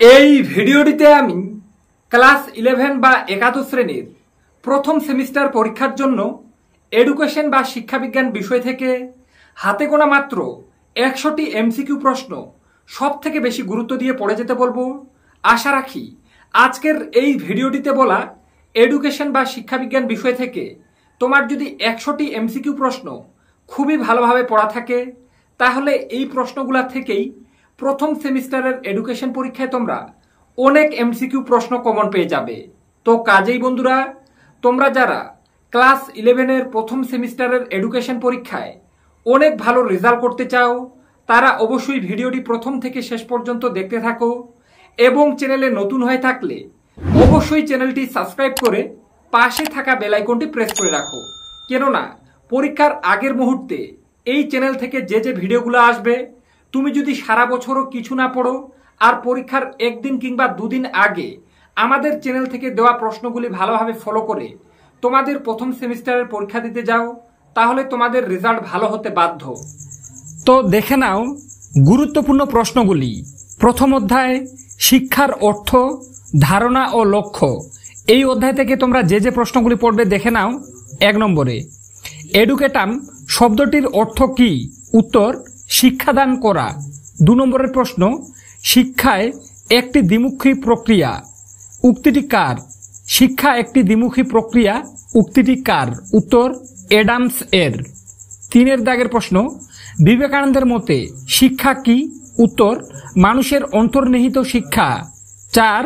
এই ভিডিওটিতে আমি ক্লাস 11 বা একাদশ শ্রেণীর প্রথম সেমিস্টার পরীক্ষার জন্য এডুকেশন বা শিক্ষাবিজ্ঞান বিষয় থেকে হাতে গোনা মাত্র 100টি এমসিকিউ প্রশ্ন সব থেকে বেশি গুরুত্ব দিয়ে পড়ে যেতে বলবো। আশা রাখি আজকের এই ভিডিওটিতে বলা এডুকেশন বা শিক্ষাবিজ্ঞান বিষয় থেকে তোমার যদি 100টি এমসিকিউ প্রশ্ন খুবই ভালোভাবে পড়া থাকে তাহলে এই প্রশ্নগুলা থেকেই প্রথম সেমিস্টারের এডুকেশন পরীক্ষায় তোমরা অনেক এমসিকিউ প্রশ্ন কমন পেয়ে যাবে। তো কাজেই বন্ধুরা, তোমরা যারা ক্লাস 11-এর প্রথম সেমিস্টারের এডুকেশন পরীক্ষায় অনেক ভালো রেজাল্ট করতে চাও তারা অবশ্যই ভিডিওটি প্রথম থেকে শেষ পর্যন্ত দেখতে থাকো এবং চ্যানেলে নতুন হয়ে থাকলে অবশ্যই চ্যানেলটি সাবস্ক্রাইব করে পাশে থাকা বেল আইকনটি প্রেস করে রাখো। কেননা পরীক্ষার আগের মুহূর্তে এই চ্যানেল থেকে যে ভিডিওগুলো আসবে তুমি যদি সারা বছরও কিছু না পড়ো আর পরীক্ষার একদিন কিংবা দুদিন আগে আমাদের চ্যানেল থেকে দেওয়া প্রশ্নগুলি ভালোভাবে ফলো করে তোমাদের প্রথম সেমিস্টারের পরীক্ষা দিতে যাও তাহলে তোমাদের রেজাল্ট ভালো হতে বাধ্য। তো দেখে নাও গুরুত্বপূর্ণ প্রশ্নগুলি। প্রথম অধ্যায় শিক্ষার অর্থ, ধারণা ও লক্ষ্য। এই অধ্যায় থেকে তোমরা যে প্রশ্নগুলি পড়বে দেখে নাও। 1 নম্বরে এডুকেটাম শব্দটির অর্থ কি? উত্তর শিক্ষাদান করা। 2 নম্বরের প্রশ্ন শিক্ষায় একটি দ্বিমুখী প্রক্রিয়া, উক্তিটি কার? শিক্ষা একটি দ্বিমুখী প্রক্রিয়া, উক্তিটি কার? উত্তর অ্যাডামস এর। 3 দাগের প্রশ্ন বিবেকানন্দের মতে শিক্ষা কি? উত্তর মানুষের অন্তর্নিহিত শিক্ষা। 4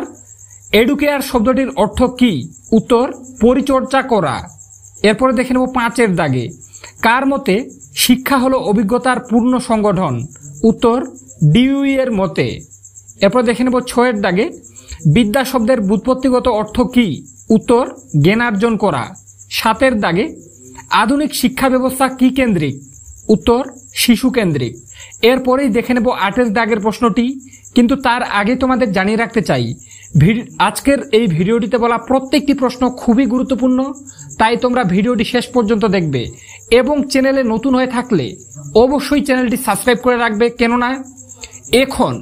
এডুকেয়ার শব্দটির অর্থ কি? উত্তর পরিচর্যা করা। এরপরে দেখে নেব 5 দাগে কার মতে শিক্ষা হলো অভিজ্ঞতার পূর্ণ সংগঠন? উত্তর ডিউই এর মতে। এরপর দেখে নেব 6 দাগে বিদ্যা শব্দের ব্যুৎপত্তিগত অর্থ কি? উত্তর জ্ঞানার্জন করা। 7 দাগে আধুনিক শিক্ষা ব্যবস্থা কি কেন্দ্রিক? উত্তর শিশু কেন্দ্রিক। এরপরেই দেখে নেব 8 দাগের প্রশ্নটি, কিন্তু তার আগে তোমাদের জানিয়ে রাখতে চাই আজকের এই ভিডিওটিতে বলা প্রত্যেকটি প্রশ্ন খুবই গুরুত্বপূর্ণ, তাই তোমরা ভিডিওটি শেষ পর্যন্ত দেখবে এবং চ্যানেলে নতুন হয়ে থাকলে অবশ্যই চ্যানেলটি সাবস্ক্রাইব করে রাখবে। কেননা এখন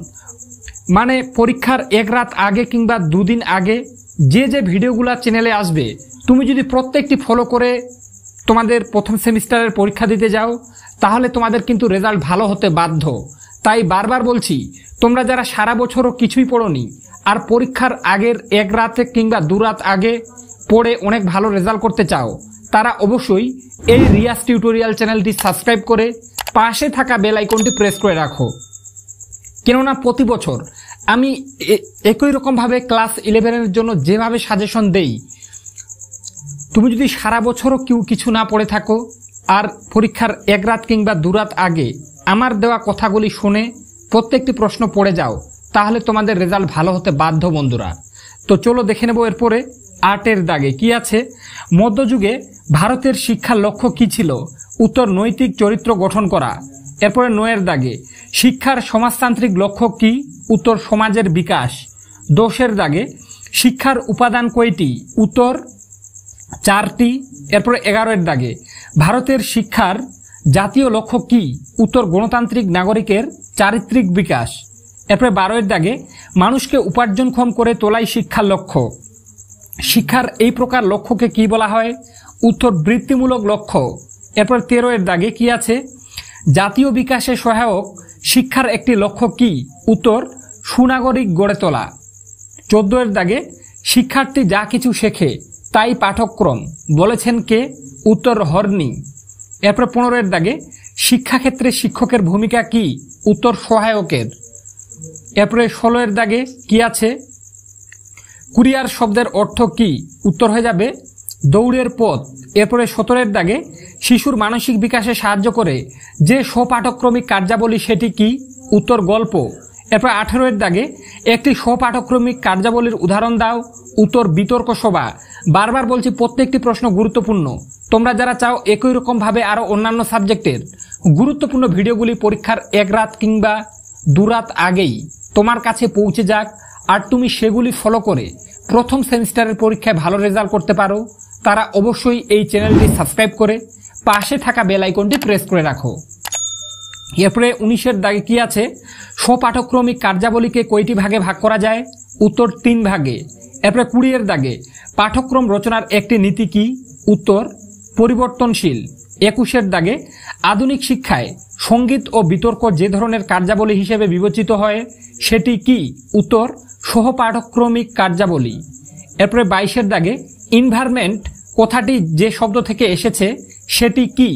মানে পরীক্ষার 1 রাত আগে কিংবা 2 দিন আগে যে ভিডিওগুলো চ্যানেলে আসবে তুমি যদি প্রত্যেকটি ফলো করে তোমাদের প্রথম সেমিস্টারের পরীক্ষা দিতে যাও তাহলে তোমাদের কিন্তু রেজাল্ট ভালো হতে বাধ্য। তাই বারবার বলছি, তোমরা যারা সারা বছরও কিছুই পড়োনি আর পরীক্ষার আগের 1 রাতে কিংবা 2 রাত আগে পড়ে অনেক ভালো রেজাল্ট করতে চাও তারা অবশ্যই এই রিয়াজ টিউটোরিয়াল চ্যানেলটি সাবস্ক্রাইব করে পাশে থাকা বেল আইকনটি প্রেস করে রাখো। কেননা প্রতি বছর আমি একই রকমভাবে ক্লাস 11-এর জন্য যেভাবে সাজেশন দেই, তুমি যদি সারা বছরও কিছু না পড়ে থাকো আর পরীক্ষার 1 রাত কিংবা 2 রাত আগে আমার দেওয়া কথাগুলি শুনে প্রত্যেকটি প্রশ্ন পড়ে যাও তাহলে তোমাদের রেজাল্ট ভালো হতে বাধ্য বন্ধুরা। তো চলো দেখে নেব এরপরে 8 দাগে কি আছে। মধ্যযুগে ভারতের শিক্ষার লক্ষ্য কি ছিল? উত্তর নৈতিক চরিত্র গঠন করা। এরপরে 9 দাগে শিক্ষার সমাজতান্ত্রিক লক্ষ্য কি? উত্তর সমাজের বিকাশ। 10 দাগে শিক্ষার উপাদান কয়টি? উত্তর 4টি। এরপরে 11 দাগে ভারতের শিক্ষার জাতীয় লক্ষ্য কি? উত্তর গণতান্ত্রিক নাগরিকের চারিত্রিক বিকাশ। এরপরে 12 দাগে মানুষকে উপার্জনক্ষম করে তোলাই শিক্ষার লক্ষ্য। শিক্ষার এই প্রকার লক্ষ্যকে কি বলা হয়? উত্তর বৃত্তিমূলক লক্ষ্য। এরপর 13 দাগে কি আছে? জাতীয় বিকাশে সহায়ক শিক্ষার একটি লক্ষ্য কি? উত্তর সুনাগরিক গড়ে তোলা। 14 দাগে শিক্ষার্থী যা কিছু শেখে তাই পাঠ্যক্রম, বলেছেন কে? উত্তর হর্নি। এরপর 15 দাগে শিক্ষাক্ষেত্রে শিক্ষকের ভূমিকা কি? উত্তর সহায়কের। এরপরে 16 দাগে কি আছে? কুরিয়ার শব্দের অর্থ কি? উত্তর হয়ে যাবে দৌড়ের পথ। এরপরে 17 দাগে শিশুর মানসিক বিকাশে সাহায্য করে যে স্বপাঠক্রমিক কার্যাবলী সেটি কি? উত্তর গল্প। এরপর 18 দাগে একটি স্বপাঠক্রমিক কার্যাবলীর উদাহরণ দাও। উত্তর বিতর্ক সভা। বারবার বলছি প্রত্যেকটি প্রশ্ন গুরুত্বপূর্ণ। তোমরা যারা চাও একই রকম ভাবে আরো অন্যান্য সাবজেক্টের গুরুত্বপূর্ণ ভিডিওগুলি পরীক্ষার 1 রাত কিংবা 2 রাত আগেই তোমার কাছে পৌঁছে যাক আর তুমি সেগুলি ফলো করে প্রথম সেমিস্টারের পরীক্ষায় ভালো রেজাল্ট করতে পারো তারা অবশ্যই এই চ্যানেলটি সাবস্ক্রাইব করে পাশে থাকা বেল আইকনটি প্রেস করে রাখো। এরপরে 19 দাগে কি আছে? স্বপাঠক্রমিক কার্যাবলীকে কয়টি ভাগে ভাগ করা যায়? উত্তর 3 ভাগে। এরপরে 20 এর দাগে পাঠ্যক্রম রচনার একটি নীতি কি? উত্তর পরিবর্তনশীল। 21 এর দাগে আধুনিক শিক্ষায় সঙ্গীত ও বিতর্ক যে ধরনের কার্যাবলী হিসেবে বিবেচিত হয় সেটি কি? উত্তর সহপাঠক্রমিক কার্যাবলী। এরপরে 22 এর দাগে ইনভায়রনমেন্ট কথাটি যে শব্দ থেকে এসেছে সেটি কি?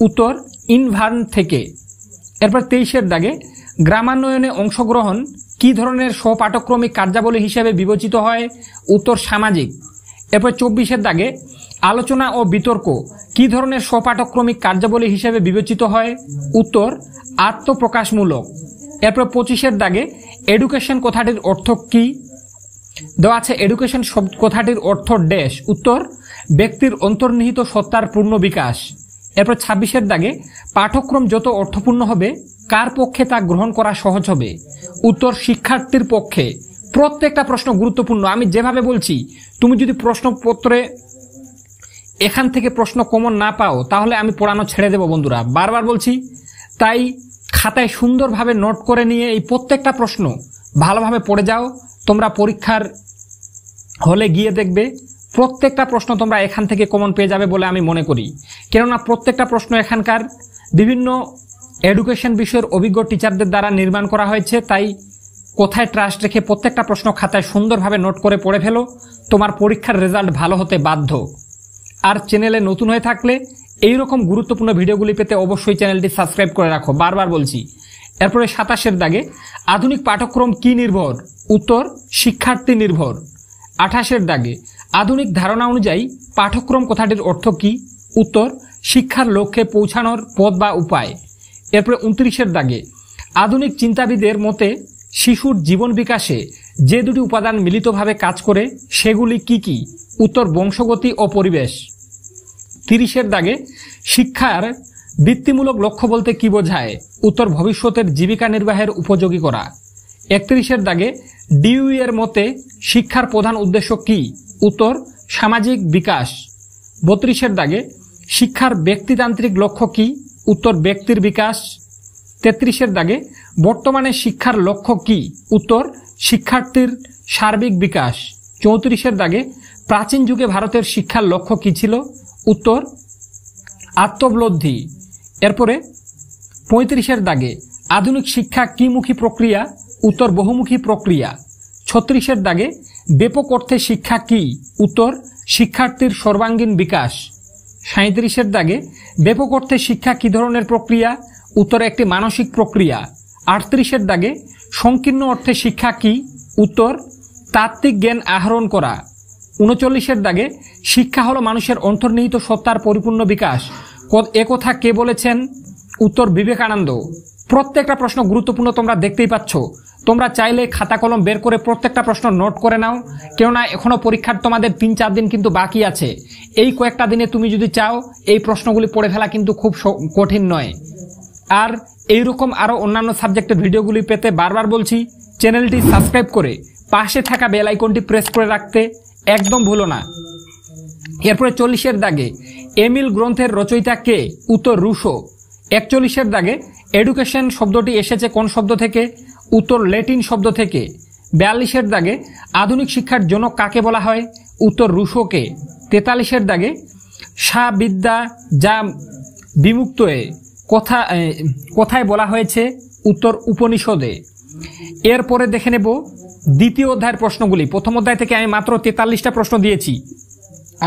উত্তর ইনভার্ন থেকে। এরপর 23 এর দাগে গ্রামান্বয়নে অংশগ্রহণ কি ধরনের স্বপাঠক্রমিক কার্যাবলী হিসেবে বিবেচিত হয়? উত্তর সামাজিক। এরপর 24 এর দাগে আলোচনা ও বিতর্ক কি ধরনের স্বপাঠক্রমিক কার্যাবলী হিসেবে বিবেচিত হয়? উত্তর আত্মপ্রকাশমূলক। এরপর 25 এর দাগে এডুকেশন কথাটির অর্থ কি? দেওয়া আছে এডুকেশন কথাটির অর্থ ড্যাশ। উত্তর ব্যক্তির অন্তর্নিহিত সত্তার পূর্ণ বিকাশ। এরপর 26 এর দাগে পাঠ্যক্রম যত অর্থপূর্ণ হবে কার পক্ষে তা গ্রহণ করা সহজ হবে? উত্তর শিক্ষার্থীর পক্ষে। প্রত্যেকটা প্রশ্ন গুরুত্বপূর্ণ। আমি যেভাবে বলছি, তুমি যদি প্রশ্নপত্রে এখান থেকে প্রশ্ন কমন না পাও তাহলে আমি পড়ানো ছেড়ে দেব বন্ধুরা, বারবার বলছি। তাই খাতায় সুন্দরভাবে নোট করে নিয়ে এই প্রত্যেকটা প্রশ্ন ভালোভাবে পড়ে যাও। তোমরা পরীক্ষার হলে গিয়ে দেখবে প্রত্যেকটা প্রশ্ন তোমরা এখান থেকে কমন পেয়ে যাবে বলে আমি মনে করি। কেননা প্রত্যেকটা প্রশ্ন এখানকার বিভিন্ন এডুকেশন বিষয়ের অভিজ্ঞ টিচারদের দ্বারা নির্মাণ করা হয়েছে। তাই কোথায় ট্রাস্ট রেখে প্রত্যেকটা প্রশ্ন খাতায় সুন্দরভাবে নোট করে পড়ে ফেলো, তোমার পরীক্ষার রেজাল্ট ভালো হতে বাধ্য। আর চ্যানেলে নতুন হয়ে থাকলে এইরকম গুরুত্বপূর্ণ ভিডিওগুলি পেতে অবশ্যই চ্যানেলটি সাবস্ক্রাইব করে রাখো, বারবার বলছি। এরপরে 27 এর দাগে আধুনিক পাঠ্যক্রম কি নির্ভর? উত্তর শিক্ষার্থী নির্ভর। 28 এর দাগে আধুনিক ধারণা অনুযায়ী পাঠ্যক্রম কথাটির অর্থ কি? উত্তর শিক্ষার লক্ষ্যে পৌঁছানোর পথ বা উপায়। এরপরে 29 এর দাগে আধুনিক চিন্তাবিদের মতে শিশুর জীবন বিকাশে যে দুটি উপাদান মিলিতভাবে কাজ করে সেগুলি কি কি? উত্তর বংশগতি ও পরিবেশ। 30 এর দাগে শিক্ষার বৃত্তিমূলক লক্ষ্য বলতে কি বোঝায়? উত্তর ভবিষ্যতের জীবিকা নির্বাহের উপযোগী করা। 31 এর দাগে ডিউই এর মতে শিক্ষার প্রধান উদ্দেশ্য কি? উত্তর সামাজিক বিকাশ। 32 এর দাগে শিক্ষার ব্যক্তিতান্ত্রিক লক্ষ্য কি? উত্তর ব্যক্তির বিকাশ। 33 এর দাগে বর্তমানে শিক্ষার লক্ষ্য কি? উত্তর শিক্ষার্থীর সার্বিক বিকাশ। 34 এর দাগে প্রাচীন যুগে ভারতের শিক্ষার লক্ষ্য কি ছিল? উত্তর আত্মোপলব্ধি। এরপরে 35 এর দাগে আধুনিক শিক্ষা কি মুখী প্রক্রিয়া? উত্তর বহুমুখী প্রক্রিয়া। 36 এর দাগে ব্যাপক অর্থে শিক্ষা কি? উত্তর শিক্ষার্থীর সর্বাঙ্গীন বিকাশ। 37 এর দাগে ব্যাপক অর্থে শিক্ষা কি ধরনের প্রক্রিয়া? উত্তর একটি মানসিক প্রক্রিয়া। 38 এর দাগে সংকীর্ণ অর্থে শিক্ষা কি? উত্তর তাত্ত্বিক জ্ঞান আহরণ করা। 39 এর দাগে শিক্ষা হলো মানুষের অন্তর্নিহিত সত্তার পরিপূর্ণ বিকাশ। একথা কে বলেছেন? উত্তর বিবেকানন্দ। প্রত্যেকটা প্রশ্ন গুরুত্বপূর্ণ, তোমরা দেখতেই পাচ্ছ। তোমরা চাইলে খাতা কলম বের করে প্রত্যেকটা প্রশ্ন নোট করে নাও, কেননা এখনো পরীক্ষার তোমাদের 3-4 দিন কিন্তু বাকি আছে। এই কয়েকটা দিনে তুমি যদি চাও এই প্রশ্নগুলি পড়ে ফেলা কিন্তু খুব কঠিন নয়। আর এইরকম আরো অন্যান্য সাবজেক্টের ভিডিওগুলি পেতে বারবার বলছি চ্যানেলটি সাবস্ক্রাইব করে পাশে থাকা বেল আইকনটি প্রেস করে রাখতে একদম ভুলো না। এরপরে 40 এর দাগে এমিল গ্রন্থের রচয়িতা কে? উত্তর রুশো। 41 এর দাগে এডুকেশন শব্দটি এসেছে কোন শব্দ থেকে? উত্তর ল্যাটিন শব্দ থেকে। 42 এর দাগে আধুনিক শিক্ষার জনক কাকে বলা হয়? উত্তর রুশোকে। 43 এর দাগে বিদ্যা যা বিমুক্ত কথায় বলা হয়েছে? উত্তর উপনিষদে। এরপরে দেখে নেব দ্বিতীয় অধ্যায়ের প্রশ্নগুলি। প্রথম অধ্যায় থেকে আমি মাত্র 43টা প্রশ্ন দিয়েছি।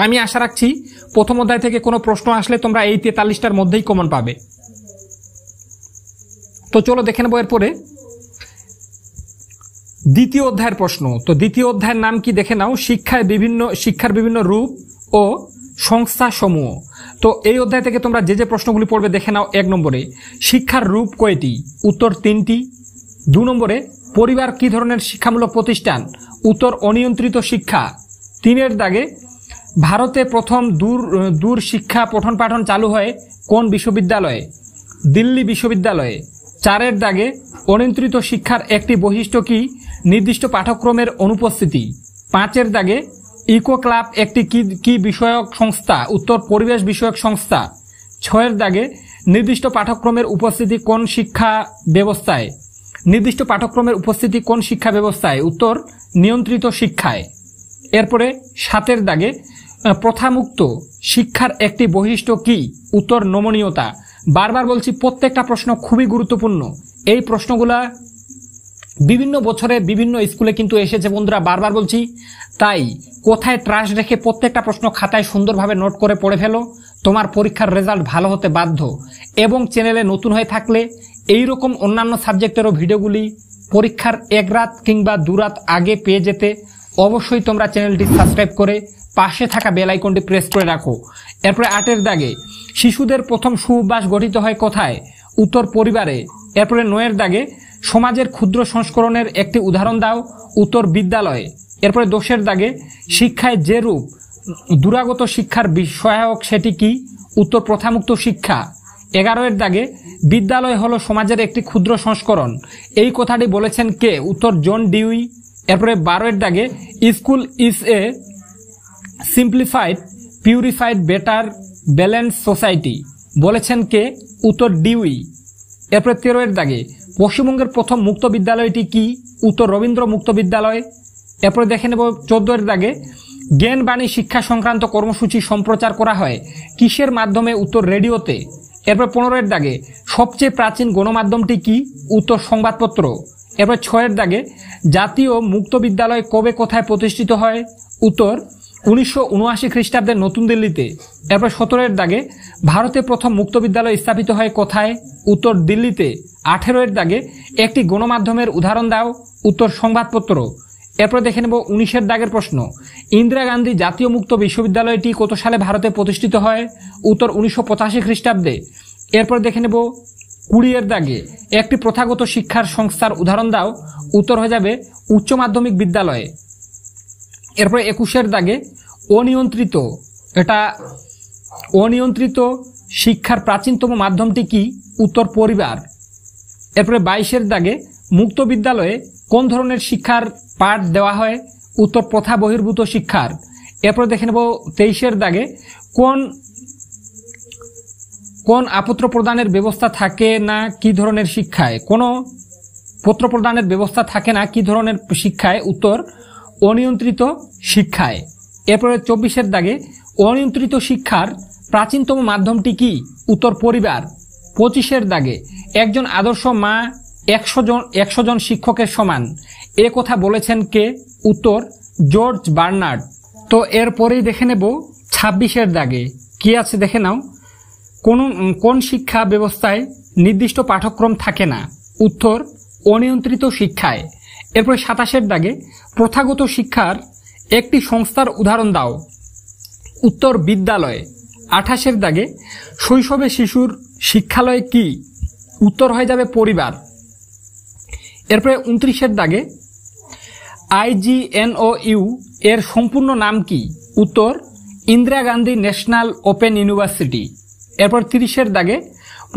আমি আশা রাখছি প্রথম অধ্যায় থেকে কোনো প্রশ্ন আসলে তোমরা এই 43টার মধ্যেই কমন পাবে। তো চলো দেখে নেব এরপরে দ্বিতীয় অধ্যায়ের প্রশ্ন। তো দ্বিতীয় অধ্যায়ের নাম কি দেখে নাও, শিক্ষার বিভিন্ন রূপ ও সংস্থা সমূহ। তো এই অধ্যায় থেকে তোমরা যে যে প্রশ্নগুলি পড়বে দেখে নাও। 1 নম্বরে শিক্ষার রূপ কয়টি? উত্তর 3টি। 2 নম্বরে পরিবার কি ধরনের শিক্ষামূলক প্রতিষ্ঠান? উত্তর অনিয়ন্ত্রিত শিক্ষা। 3 এর দাগে ভারতে প্রথম দূর শিক্ষা পঠন পাঠন চালু হয় কোন বিশ্ববিদ্যালয়ে? দিল্লি বিশ্ববিদ্যালয়ে। 4 এর দাগে অনিয়ন্ত্রিত শিক্ষার একটি বৈশিষ্ট্য কি? নির্দিষ্ট পাঠ্যক্রমের অনুপস্থিতি। 5 এর দাগে ইকো ক্লাব একটি কি বিষয়ক সংস্থা? উত্তর পরিবেশ বিষয়ক সংস্থা। 6 এর দাগে নির্দিষ্ট পাঠ্যক্রমের উপস্থিতি কোন শিক্ষা ব্যবস্থায়? নির্দিষ্ট পাঠ্যক্রমের উপস্থিতি কোন শিক্ষা ব্যবস্থায়? উত্তর নিয়ন্ত্রিত শিক্ষায়। এরপরে 7 দাগে প্রথামুক্ত শিক্ষার একটি বৈশিষ্ট্য কি? উত্তর নমনীয়তা। বারবার বলছি প্রত্যেকটা প্রশ্ন খুবই গুরুত্বপূর্ণ। এই প্রশ্নগুলা বিভিন্ন বছরে বিভিন্ন স্কুলে কিন্তু এসেছে বন্ধুরা, বারবার বলছি। তাই কোথায় ট্রাস্ট রেখে প্রত্যেকটা প্রশ্ন খাতায় সুন্দরভাবে নোট করে পড়ে ফেলো, তোমার পরীক্ষার রেজাল্ট ভালো হতে বাধ্য। এবং চ্যানেলে নতুন হয়ে থাকলে এইরকম অন্যান্য সাবজেক্টেরও ভিডিওগুলি পরীক্ষার 1 রাত কিংবা 2 রাত আগে পেয়ে যেতে অবশ্যই তোমরা চ্যানেলটি সাবস্ক্রাইব করে পাশে থাকা বেল আইকনটি প্রেস করে রাখো। এরপরে 8 দাগে শিশুদের প্রথম সুঅভ্যাস গঠিত হয় কোথায়? উত্তর পরিবারে। এরপরে 9 দাগে সমাজের ক্ষুদ্র সংস্করণের একটি উদাহরণ দাও। উত্তর বিদ্যালয়ে। এরপরে 10 দাগে শিক্ষায় যে রূপ দূরাগত শিক্ষার সহায়ক সেটি কি? উত্তর প্রথামুক্ত শিক্ষা। 11 দাগে বিদ্যালয় হলো সমাজের একটি ক্ষুদ্র সংস্করণ, এই কথাটি বলেছেন কে? উত্তর জন ডিউই। এরপরে 12 দাগে school is a simplified purified better balance society বলেছেন কে? উত্তর ডিউই। এরপরে 13 দাগে পশ্চিমবঙ্গের প্রথম মুক্ত বিদ্যালয়টি কি? উত্তর রবীন্দ্র মুক্ত বিদ্যালয়। এরপরে দেখে নেব 14 দাগে জ্ঞানবাণী শিক্ষা সংক্রান্ত কর্মসূচি সম্প্রচার করা হয় কিসের মাধ্যমে? উত্তর রেডিওতে। এরপর 15 দাগে সবচেয়ে প্রাচীন গণমাধ্যমটি কি? উত্তর সংবাদপত্র। এরপর 6 দাগে জাতীয় মুক্ত বিদ্যালয় কবে কোথায় প্রতিষ্ঠিত হয়? উত্তর 1979 খ্রিস্টাব্দে নতুন দিল্লিতে। এরপর 17 দাগে ভারতে প্রথম মুক্ত বিদ্যালয় স্থাপিত হয় কোথায়? উত্তর দিল্লিতে। 18 দাগে একটি গণমাধ্যমের উদাহরণ দাও। উত্তর সংবাদপত্র। এরপর দেখে নেব 19 দাগের প্রশ্ন। ইন্দিরা গান্ধী জাতীয় মুক্ত বিশ্ববিদ্যালয়টি কত সালে ভারতে প্রতিষ্ঠিত হয়? উত্তর 1985 খ্রিস্টাব্দে। এরপর দেখে নেব 20 দাগে একটি প্রথাগত শিক্ষার সংস্থার উদাহরণ দাও। উত্তর হয়ে যাবে উচ্চ মাধ্যমিক বিদ্যালয়ে। এরপরে 21 দাগে অনিয়ন্ত্রিত শিক্ষার প্রাচীনতম মাধ্যমটি কি? উত্তর পরিবার। এরপরে 22 দাগে মুক্ত বিদ্যালয়ে কোন ধরনের শিক্ষার পাঠ দেওয়া হয়? উত্তর প্রথা বহির্ভূত শিক্ষার। এরপরে দেখে নেব 23 দাগে কোন আপত্র প্রদানের ব্যবস্থা থাকে না কি ধরনের শিক্ষায়? কোনো পত্র প্রদানের ব্যবস্থা থাকে না কি ধরনের শিক্ষায়? উত্তর অনিয়ন্ত্রিত শিক্ষায়। এরপরে 24 দাগে অনিয়ন্ত্রিত শিক্ষার প্রাচীনতম মাধ্যমটি কি? উত্তর পরিবার। 25 দাগে একজন আদর্শ মা 100 জন শিক্ষকের সমান, এ কথা বলেছেন কে? উত্তর জর্জ বার্নার্ড। তো এরপরেই দেখে নেব 26 দাগে কি আছে দেখে নাও। কোন শিক্ষা ব্যবস্থায় নির্দিষ্ট পাঠ্যক্রম থাকে না? উত্তর অনিয়ন্ত্রিত শিক্ষায়। এরপরে 27 দাগে প্রথাগত শিক্ষার একটি সংস্থার উদাহরণ দাও। উত্তর বিদ্যালয়। 28 দাগে শৈশবে শিশুর শিক্ষালয় কি? উত্তর হয়ে যাবে পরিবার। এরপরে 29 দাগে IGNOU এর সম্পূর্ণ নাম কি? উত্তর Indira Gandhi national open university. এরপর 30 দাগে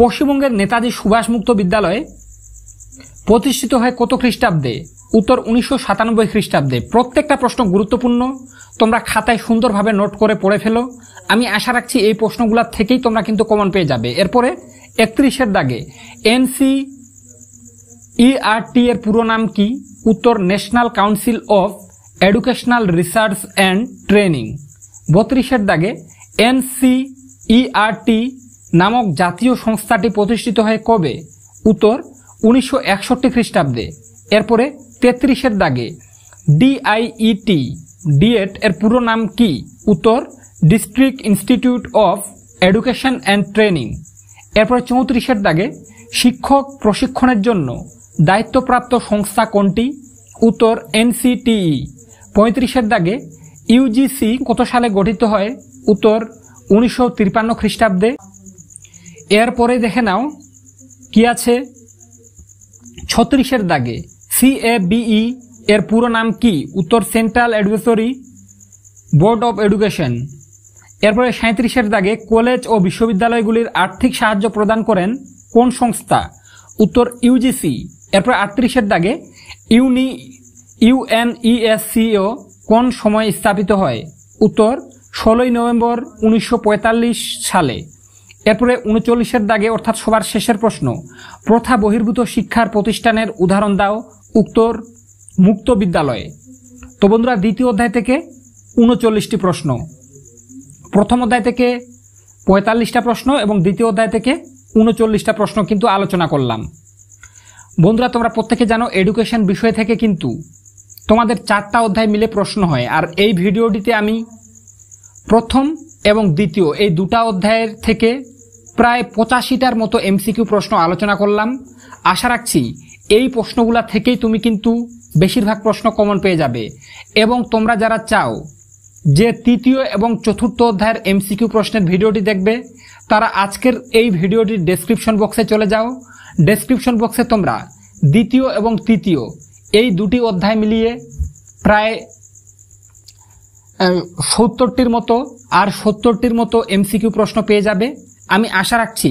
পশ্চিমবঙ্গের নেতাজি সুভাষ মুক্ত বিদ্যালয় প্রতিষ্ঠিত হয় কত খ্রিস্টাব্দে? উত্তর 1997 খ্রিস্টাব্দে। প্রত্যেকটা প্রশ্ন গুরুত্বপূর্ণ, তোমরা খাতায় সুন্দরভাবে নোট করে পড়ে ফেলো। আমি আশা রাখছি এই প্রশ্নগুলোর থেকেই তোমরা কিন্তু কমন পেয়ে যাবে। এরপরে 31 দাগে NCERT এর পুরো নাম কি? উত্তর national council of educational research and training. 32 দাগে NCERT নামক জাতীয় সংস্থাটি প্রতিষ্ঠিত হয় কবে? উত্তর 1961 খ্রিস্টাব্দে। এরপরে 33 দাগে DIET এর পুরো নাম কি? উত্তর district institute of education and training. এরপরে 34 দাগে শিক্ষক প্রশিক্ষণের জন্য দায়িত্বপ্রাপ্ত সংস্থা কোনটি? উত্তর NCTE। 35 দাগে UGC কত সালে গঠিত হয়? উত্তর 1953 খ্রিস্টাব্দে। এরপরে দেখে নাও কি আছে 36 দাগে CABE এর পুরো নাম কি? উত্তর central advisory board of education. এরপরে 37 দাগে কলেজ ও বিশ্ববিদ্যালয়গুলির আর্থিক সাহায্য প্রদান করেন কোন সংস্থা? উত্তর UGC। এরপর 38 দাগে UNESCO কোন সময় স্থাপিত হয়? উত্তর 16 নভেম্বর 1945 সালে। এরপরে 39-এর দাগে অর্থাৎ সবার শেষের প্রশ্ন, প্রথা বহির্ভূত শিক্ষার প্রতিষ্ঠানের উদাহরণ দাও। উত্তর, মুক্ত বিদ্যালয়ে। তো বন্ধুরা, দ্বিতীয় অধ্যায় থেকে 39টি প্রশ্ন, প্রথম অধ্যায় থেকে 45টা প্রশ্ন এবং দ্বিতীয় অধ্যায় থেকে 39টা প্রশ্ন কিন্তু আলোচনা করলাম। বন্ধুরা, তোমরা প্রত্যেকে জানো এডুকেশন বিষয় থেকে কিন্তু তোমাদের 4টা অধ্যায় মিলে প্রশ্ন হয়। আর এই ভিডিওটিতে আমি প্রথম এবং দ্বিতীয় এই 2টা অধ্যায়ের থেকে প্রায় 85টার মতো এমসিকিউ প্রশ্ন আলোচনা করলাম। আশা রাখছি এই প্রশ্নগুলা থেকেই তুমি কিন্তু বেশিরভাগ প্রশ্ন কমন পেয়ে যাবে। এবং তোমরা যারা চাও যে তৃতীয় এবং চতুর্থ অধ্যায়ের এমসিকিউ প্রশ্নের ভিডিওটি দেখবে, তারা আজকের এই ভিডিওটির ডেসক্রিপশন বক্সে চলে যাও। ডেসক্রিপশন বক্সে তোমরা দ্বিতীয় এবং তৃতীয় এই 2টি অধ্যায় মিলিয়ে প্রায় 70টির মতো আর 70টির মতো এমসিকিউ প্রশ্ন পেয়ে যাবে। আমি আশা রাখছি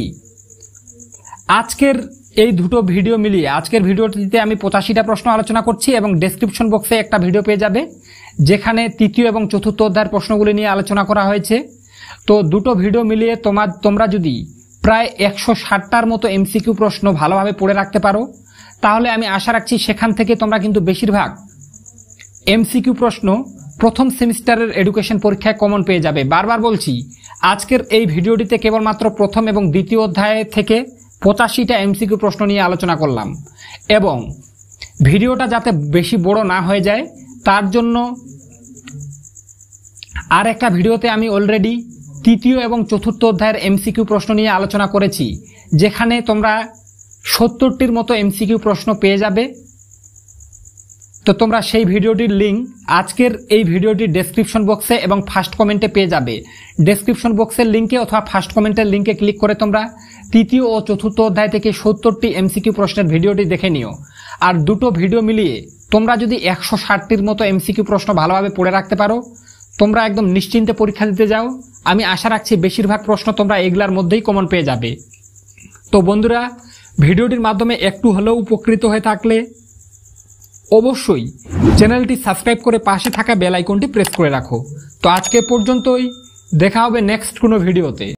আজকের এই 2টো ভিডিও মিলিয়ে, আজকের ভিডিওটিতে আমি 85টা প্রশ্ন আলোচনা করছি এবং ডেসক্রিপশন বক্সে একটা ভিডিও পেয়ে যাবে যেখানে তৃতীয় এবং চতুর্থ অধ্যায়ের প্রশ্নগুলি নিয়ে আলোচনা করা হয়েছে। তো 2টো ভিডিও মিলিয়ে তোমরা যদি প্রায় 160টার মতো এমসিকিউ প্রশ্ন ভালোভাবে পড়ে রাখতে পারো, তাহলে আমি আশা রাখছি সেখান থেকে তোমরা কিন্তু বেশিরভাগ এমসিকিউ প্রশ্ন প্রথম সেমিস্টারের এডুকেশন পরীক্ষায় কমন পেয়ে যাবে। বারবার বলছি, আজকের এই ভিডিওটিতে কেবলমাত্র প্রথম এবং দ্বিতীয় অধ্যায় থেকে 85টা এমসিকিউ প্রশ্ন নিয়ে আলোচনা করলাম। এবং ভিডিওটা যাতে বেশি বড় না হয়ে যায় তার জন্য আর একটা ভিডিওতে আমি অলরেডি তৃতীয় এবং চতুর্থ অধ্যায়ের এমসিকিউ প্রশ্ন নিয়ে আলোচনা করেছি, যেখানে তোমরা 70টির মতো এমসিকিউ প্রশ্ন পেয়ে যাবে। তো তোমরা সেই ভিডিওটির লিঙ্ক আজকের এই ভিডিওটির ডেসক্রিপশন বক্সে এবং ফার্স্ট কমেন্টে পেয়ে যাবে। ডেসক্রিপশন বক্সের লিঙ্কে অথবা ফার্স্ট কমেন্টের লিঙ্কে ক্লিক করে তোমরা তৃতীয় ও চতুর্থ অধ্যায় থেকে 70টি এমসিকিউ প্রশ্নের ভিডিওটি দেখে নিও। আর 2টো ভিডিও মিলিয়ে তোমরা যদি 160টির মতো এমসিকিউ প্রশ্ন ভালোভাবে পড়ে রাখতে পারো, তোমরা একদম নিশ্চিন্তে পরীক্ষা দিতে যাও। আমি আশা রাখছি বেশিরভাগ প্রশ্ন তোমরা এগুলার মধ্যেই কমন পেয়ে যাবে। তো বন্ধুরা, ভিডিওটির মাধ্যমে একটু হলেও উপকৃত হয়ে থাকলে অবশ্যই চ্যানেলটি সাবস্ক্রাইব করে পাশে থাকা বেল আইকনটি প্রেস করে রাখো। তো আজকে পর্যন্তই, দেখা হবে নেক্সট কোনো ভিডিওতে।